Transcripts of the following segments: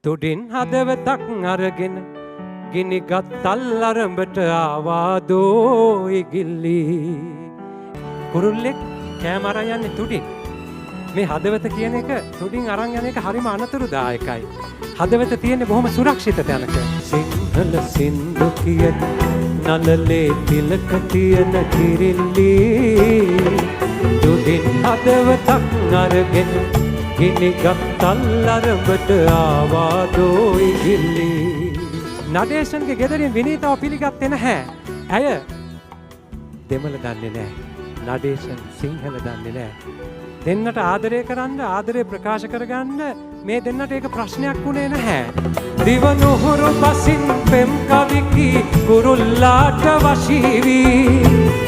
තුඩින් හදවතක් අරගෙන ගිනිගත් තල් අරඹට ආවාදෝ ඉගිල්ලි. කුරුල්ලෙක් කෑම අරන් යන්නේ තුඩින්. මේ හදවත කියන එක තුඩින් අරන් යන එක හරිම අනතුරුදායකයි. හදවත තියෙන්නේ බොහොම සුරක්ෂිත තැනක. සිංහල සින්දු කියන නලලේ තිලක තියෙන කිරිල්ලි. තුඩින් හදවතක් අරගෙන ගිනිගත් තල් අරඹට ආවාදෝ ඉගිල්ලි. නඩේෂන්ගේ ගෙදරින් විනීතාව පිළිගත්තේ නැහැ. ඇය දෙමළ දන්නේ නැහැ. නඩේෂන් සිංහල දන්නේ නැහැ. දෙන්නට ආදරය කරන්න ආදරය ප්‍රකාශ කරගන්න මේ දෙන්නට ඒක ප්‍රශ්නයක් වුණේ නැහැ. දිවනුහුරු බසින් පෙම් කවිකි කුරුල්ලාට වශී වී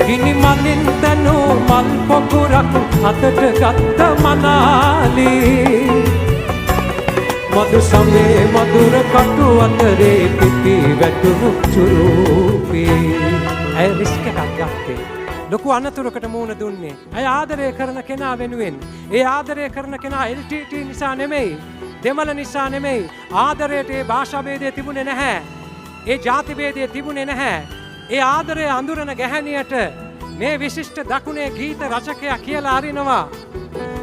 ගිනි මලින් තනූ මල් පොකුරක් අතට ගත්ත මනාලි. මధు සමේ මధుර කටු අතරේ පිපි වැටුණු චුරුපී. ඇය රිස්ක් එකක් ගත්තේ. ලොකු අනතුරකට මුහුණ දුන්නේ. ඇය ආදරය කරන කෙනා වෙනුවෙන්. ඒ ආදරය කරන කෙනා LTT නිසා නෙමෙයි. දෙමළ නිසා නෙමෙයි. ආදරයට ඒ භාෂා භේදය තිබුණේ නැහැ. ඒ ජාති භේදය තිබුණේ නැහැ. ඒ ආදරය අඳුරන ගැහැණියට මේ විශිෂ්ට දකුණේ ගීත රචකයා කියලා අරිනවා.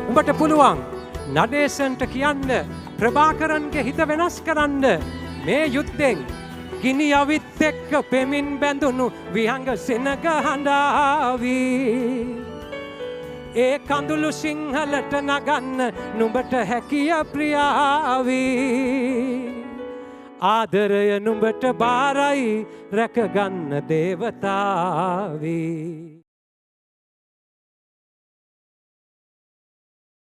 උඹට පුළුවන් නඩේසන්ට කියන්න ප්‍රභාකරන්ගේ හිත වෙනස් කරන්න. මේ යුද්ධෙන් ගිනි අවිත් එක්ක පෙමින් බැඳුණු විහංග සෙනග හඬාවී. ඒ කඳුළු සිංහලට නගන්න නුඹට හැකිය ප්‍රියාවී. ආදරය නුඹට බාරයි රැකගන්න දේවතාවී.